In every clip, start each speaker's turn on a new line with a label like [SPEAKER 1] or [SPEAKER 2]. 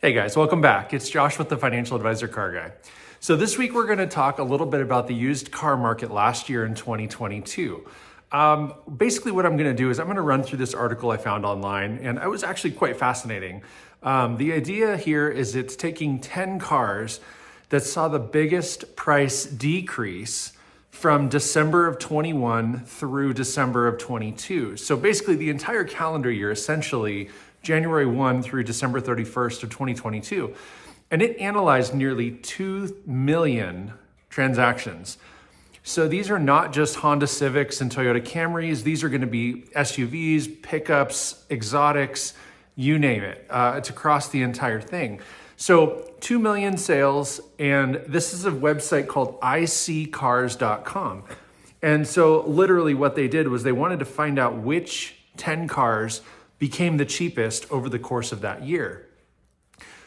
[SPEAKER 1] Hey guys, welcome back. It's Josh with the Financial Advisor Car Guy. So this week we're going to talk a little bit about the used car market last year in 2022. Basically what I'm going to do is I'm going to run through this article I found online, and it was actually quite fascinating. The idea here is it's taking 10 cars that saw the biggest price decrease from December of 21 through December of 22. So basically the entire calendar year, essentially January 1 through December 31st of 2022. And it analyzed nearly 2 million transactions. So these are not just Honda Civics and Toyota Camrys. These are going to be SUVs, pickups, exotics, you name it. It's across the entire thing. So 2 million sales, and this is a website called iSeeCars.com. And so literally what they did was they wanted to find out which 10 cars became the cheapest over the course of that year.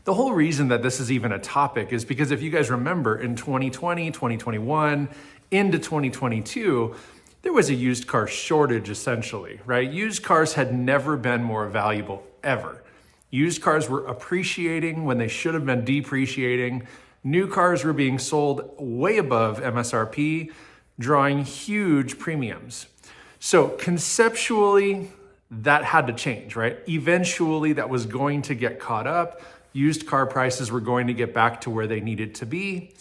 [SPEAKER 1] The whole reason that this is even a topic is because if you guys remember in 2020, 2021, into 2022, there was a used car shortage essentially, right? Used cars had never been more valuable ever. Used cars were appreciating when they should have been depreciating. New cars were being sold way above MSRP, drawing huge premiums. So conceptually, that had to change, right? Eventually, that was going to get caught up. Used car prices were going to get back to where they needed to be.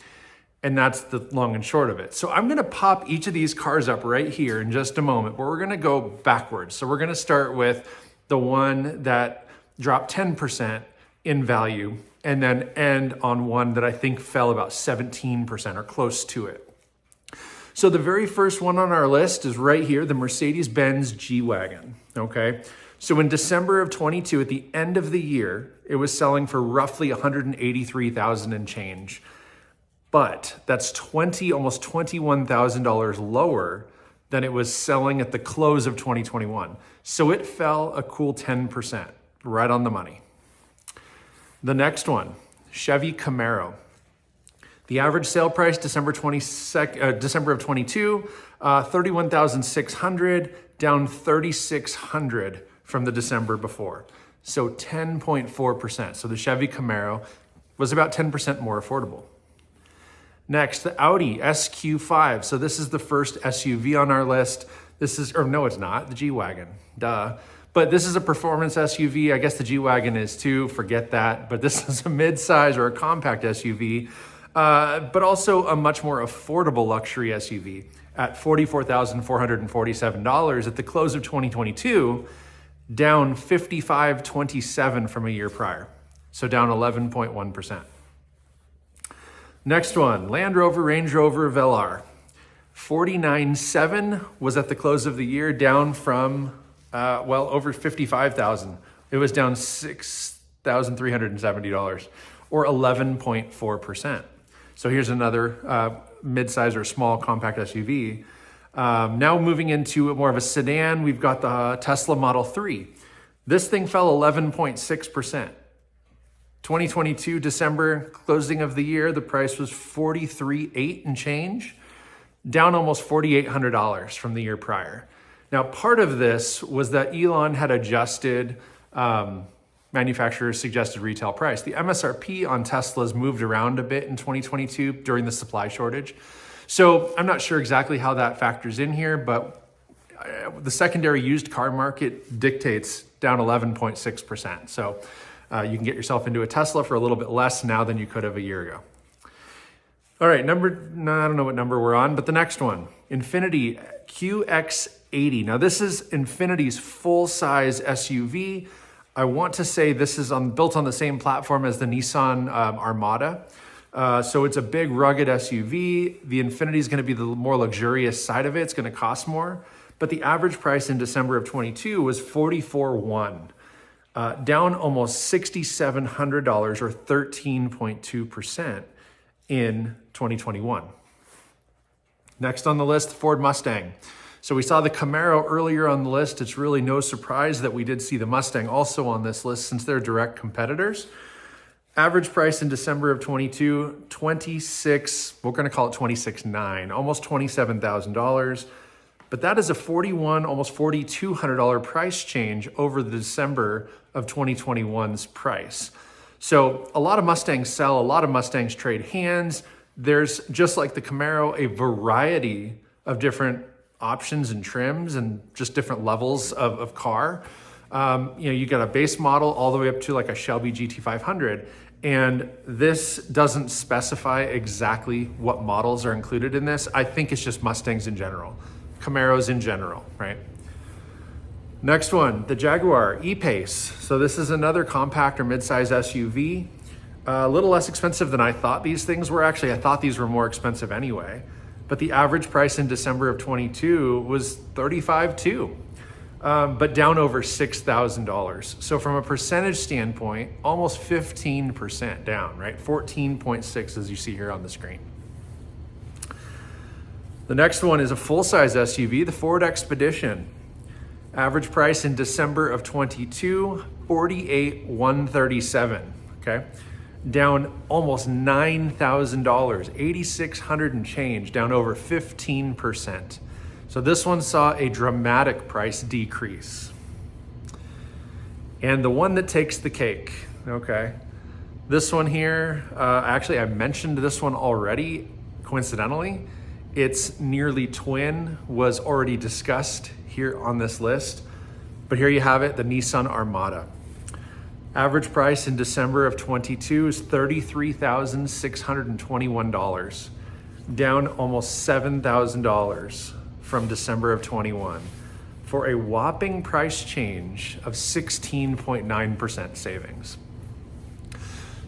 [SPEAKER 1] And that's the long and short of it. So I'm going to pop each of these cars up right here in just a moment, but we're going to go backwards. So we're going to start with the one that dropped 10% in value and then end on one that I think fell about 17% or close to it. So the very first one on our list is right here, the Mercedes-Benz G-Wagon, okay? So in December of 22, at the end of the year, it was selling for roughly $183,000 and change. But that's almost $21,000 lower than it was selling at the close of 2021. So it fell a cool 10%, right on the money. The next one, Chevy Camaro. The average sale price, December of 22, $31,600, down $3,600 from the December before. So 10.4%. So the Chevy Camaro was about 10% more affordable. Next, the Audi SQ5. So this is the first SUV on our list. No, it's not, the G-Wagon, duh. But this is a performance SUV. I guess the G-Wagon is too, forget that. But this is a mid-size or a compact SUV, but also a much more affordable luxury SUV at $44,447 at the close of 2022, down $55,277 from a year prior. So down 11.1%. Next one, Land Rover Range Rover Velar. $49,700 was at the close of the year, down from, over $55,000. It was down $6,370 or 11.4%. So here's another mid-size or small compact SUV. Now moving into more of a sedan, we've got the Tesla Model 3. This thing fell 11.6%. 2022 December closing of the year, the price was $43,800 and change, down almost $4,800 from the year prior. Now, part of this was that Elon had adjusted manufacturer's suggested retail price. The MSRP on Teslas moved around a bit in 2022 during the supply shortage. So I'm not sure exactly how that factors in here, but the secondary used car market dictates down 11.6%. So you can get yourself into a Tesla for a little bit less now than you could have a year ago. All right, I don't know what number we're on, but the next one, Infiniti QX80. Now this is Infiniti's full-size SUV. I want to say this is built on the same platform as the Nissan Armada. So it's a big rugged SUV. The Infiniti is going to be the more luxurious side of it. It's going to cost more. But the average price in December of 22 was $44,100. Down almost $6,700 or 13.2% in 2021. Next on the list, Ford Mustang. So we saw the Camaro earlier on the list. It's really no surprise that we did see the Mustang also on this list since they're direct competitors. Average price in December of 22, we're going to call it $26,900, almost $27,000. But that is a almost $4,200 price change over the December of 2021's price. So a lot of Mustangs sell, a lot of Mustangs trade hands. There's, just like the Camaro, a variety of different options and trims and just different levels of car. You got a base model all the way up to like a Shelby GT500. And this doesn't specify exactly what models are included in this. I think it's just Mustangs in general, Camaros in general, right? Next one, the Jaguar E-Pace. So this is another compact or midsize SUV. A little less expensive than I thought these things were. Actually, I thought these were more expensive anyway. But the average price in December of 22 was $35,200, but down over $6,000. So from a percentage standpoint, almost 15% down, right? 14.6 as you see here on the screen. The next one is a full-size SUV, the Ford Expedition. Average price in December of 22, $48,137, okay? Down almost $9,000, $8,600 and change, down over 15%. So this one saw a dramatic price decrease. And the one that takes the cake, okay? This one here, actually I mentioned this one already, coincidentally. Its nearly twin was already discussed here on this list, but here you have it, the Nissan Armada. Average price in December of 22 is $33,621, down almost $7,000 from December of 21, for a whopping price change of 16.9% savings.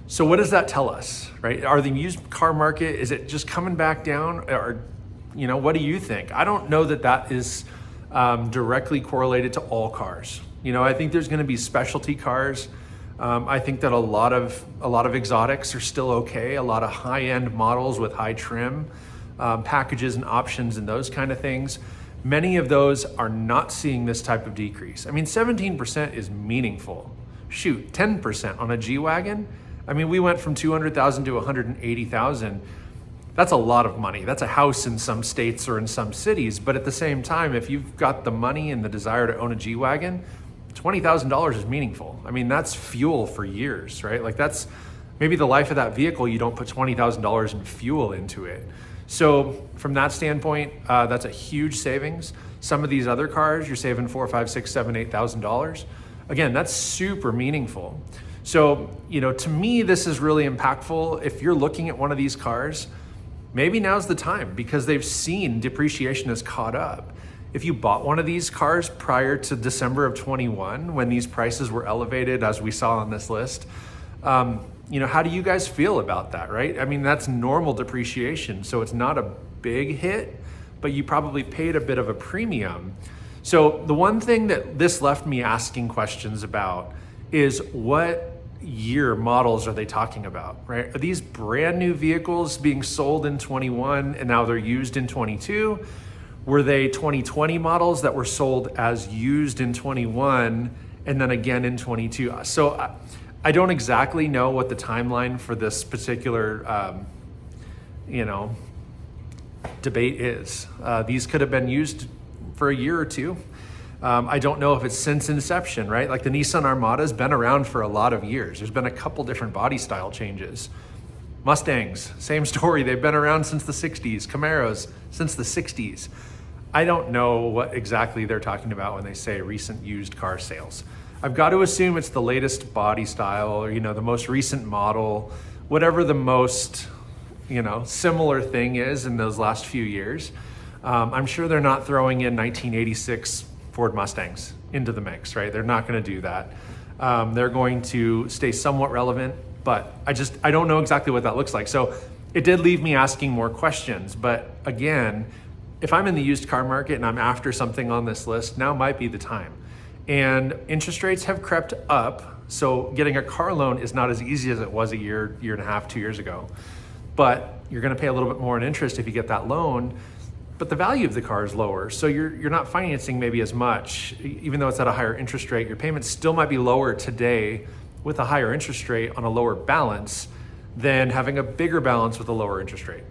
[SPEAKER 1] So what does that tell us, right? Are the used car market, is it just coming back down? Or, what do you think? I don't know that that is directly correlated to all cars. I think there's gonna be specialty cars. I think that a lot of exotics are still okay. A lot of high-end models with high trim, packages and options and those kind of things. Many of those are not seeing this type of decrease. I mean, 17% is meaningful. Shoot, 10% on a G-Wagon. I mean, we went from 200,000 to 180,000. That's a lot of money. That's a house in some states or in some cities. But at the same time, if you've got the money and the desire to own a G-Wagon, $20,000 is meaningful. I mean, that's fuel for years, right? Like that's maybe the life of that vehicle, you don't put $20,000 in fuel into it. So from that standpoint, that's a huge savings. Some of these other cars, you're saving $4,000, $5,000, $6,000, $7,000, $8,000. Again, that's super meaningful. So, to me, this is really impactful. If you're looking at one of these cars, maybe now's the time because they've seen depreciation has caught up. If you bought one of these cars prior to December of 21, when these prices were elevated, as we saw on this list, how do you guys feel about that, right? I mean, that's normal depreciation, so it's not a big hit, but you probably paid a bit of a premium. So the one thing that this left me asking questions about is what year models are they talking about, right? Are these brand new vehicles being sold in 21 and now they're used in 22? Were they 2020 models that were sold as used in 21 and then again in 22? So I don't exactly know what the timeline for this particular, debate is. These could have been used for a year or two. I don't know if it's since inception, right? Like the Nissan Armada has been around for a lot of years. There's been a couple different body style changes. Mustangs, same story. They've been around since the 60s. Camaros, since the 60s. I don't know what exactly they're talking about when they say recent used car sales. I've got to assume it's the latest body style or, the most recent model, whatever the most, similar thing is in those last few years. I'm sure they're not throwing in 1986 Ford Mustangs into the mix, right? They're not going to do that. They're going to stay somewhat relevant, but I don't know exactly what that looks like. So it did leave me asking more questions. But again, if I'm in the used car market and I'm after something on this list, now might be the time. And interest rates have crept up. So getting a car loan is not as easy as it was a year and a half, 2 years ago. But you're going to pay a little bit more in interest if you get that loan. But the value of the car is lower. So you're not financing maybe as much, even though it's at a higher interest rate. Your payments still might be lower today with a higher interest rate on a lower balance than having a bigger balance with a lower interest rate.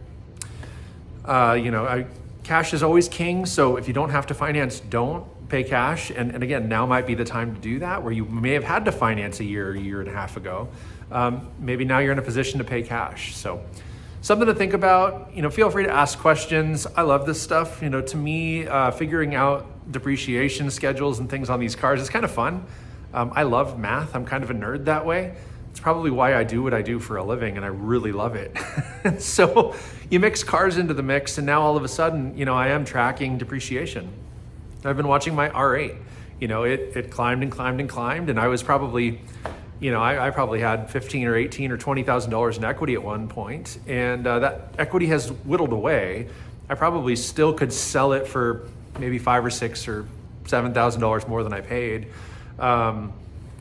[SPEAKER 1] Cash is always king. So if you don't have to finance, don't pay cash. And again, now might be the time to do that where you may have had to finance a year and a half ago. maybe now you're in a position to pay cash. So something to think about. Feel free to ask questions. I love this stuff. To me, figuring out depreciation schedules and things on these cars is kind of fun. I love math. I'm kind of a nerd that way. It's probably why I do what I do for a living, and I really love it. So you mix cars into the mix, and now all of a sudden, I am tracking depreciation. I've been watching my R8. It climbed and climbed and climbed, and I was probably, I probably had $15 or $18 or $20,000 in equity at one point, and that equity has whittled away. I probably still could sell it for maybe $5,000 or $6,000 or $7,000 more than I paid.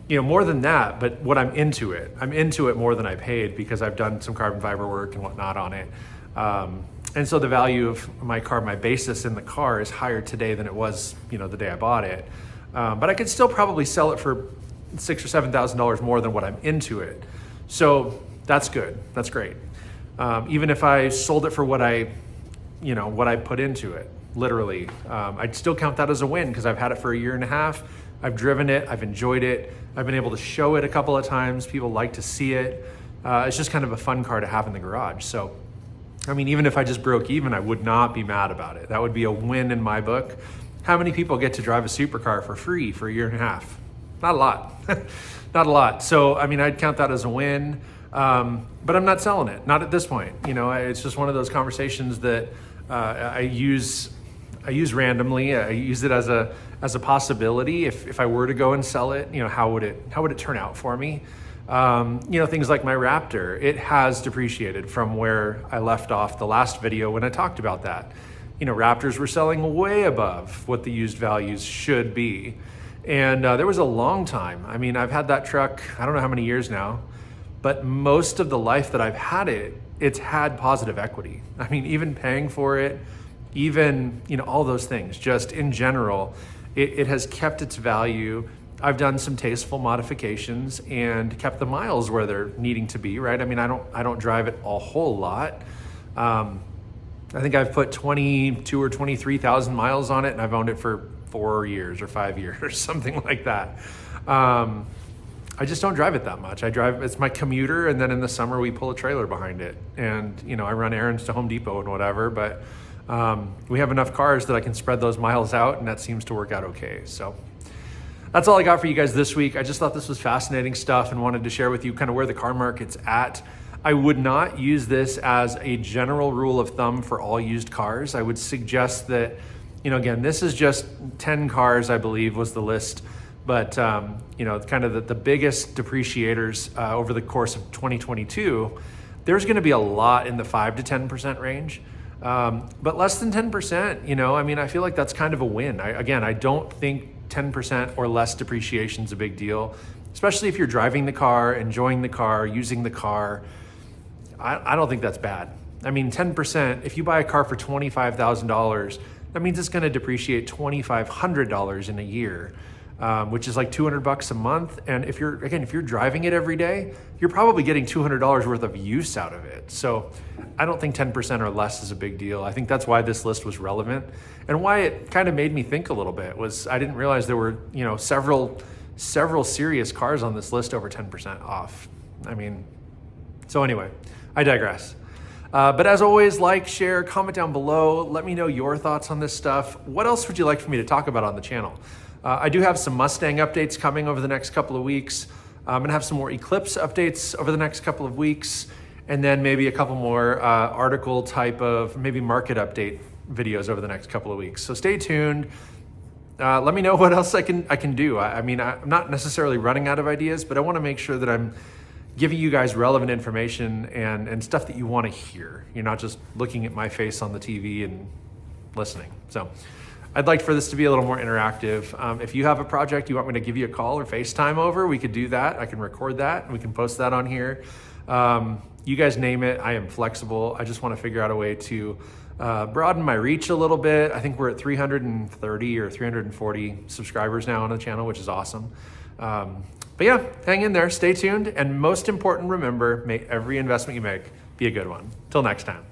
[SPEAKER 1] More than that, but what I'm into it more than I paid because I've done some carbon fiber work and whatnot on it. And so the value of my car, my basis in the car is higher today than it was, the day I bought it. But I could still probably sell it for $6,000 or $7,000 more than what I'm into it. So that's good. That's great. Even if I sold it for what I put into it, literally, I'd still count that as a win because I've had it for a year and a half. I've driven it. I've enjoyed it. I've been able to show it a couple of times. People like to see it. It's just kind of a fun car to have in the garage. So, even if I just broke even, I would not be mad about it. That would be a win in my book. How many people get to drive a supercar for free for a year and a half? Not a lot. Not a lot. So, I'd count that as a win. But I'm not selling it. Not at this point. It's just one of those conversations that I use randomly. I use it as a possibility. If I were to go and sell it, how would it turn out for me? Things like my Raptor, it has depreciated from where I left off the last video when I talked about that. Raptors were selling way above what the used values should be. And there was a long time. I've had that truck, I don't know how many years now, but most of the life that I've had it, it's had positive equity. Even paying for it, even, all those things, just in general, it has kept its value. I've done some tasteful modifications and kept the miles where they're needing to be, right? I don't drive it a whole lot. I think I've put 22 or 23,000 miles on it, and I've owned it for 4 years or 5 years, something like that. I just don't drive it that much. It's my commuter, and then in the summer we pull a trailer behind it, and I run errands to Home Depot and whatever, but we have enough cars that I can spread those miles out, and that seems to work out okay. So that's all I got for you guys this week. I just thought this was fascinating stuff and wanted to share with you kind of where the car market's at. I would not use this as a general rule of thumb for all used cars. I would suggest that, again, this is just 10 cars, I believe, was the list. But, kind of the biggest depreciators over the course of 2022, there's going to be a lot in the 5 to 10% range. But less than 10%, I feel like that's kind of a win. I don't think 10% or less depreciation is a big deal, especially if you're driving the car, enjoying the car, using the car. I don't think that's bad. 10%, if you buy a car for $25,000, that means it's going to depreciate $2,500 in a year, which is like $200 a month. And if you're driving it every day, you're probably getting $200 worth of use out of it. So I don't think 10% or less is a big deal. I think that's why this list was relevant, and why it kind of made me think a little bit was I didn't realize there were, several serious cars on this list over 10% off. So anyway, I digress. But as always, like, share, comment down below. Let me know your thoughts on this stuff. What else would you like for me to talk about on the channel? I do have some Mustang updates coming over the next couple of weeks. I'm gonna have some more Eclipse updates over the next couple of weeks, and then maybe a couple more article type of maybe market update videos over the next couple of weeks. So stay tuned. Let me know what else I can do. I'm not necessarily running out of ideas, but I wanna make sure that I'm giving you guys relevant information and stuff that you want to hear. You're not just looking at my face on the TV and listening. So I'd like for this to be a little more interactive. If you have a project you want me to give you a call or FaceTime over, we could do that. I can record that and we can post that on here. You guys name it, I am flexible. I just want to figure out a way to broaden my reach a little bit. I think we're at 330 or 340 subscribers now on the channel, which is awesome. But yeah, hang in there, stay tuned, and most important, remember, may every investment you make be a good one. Till next time.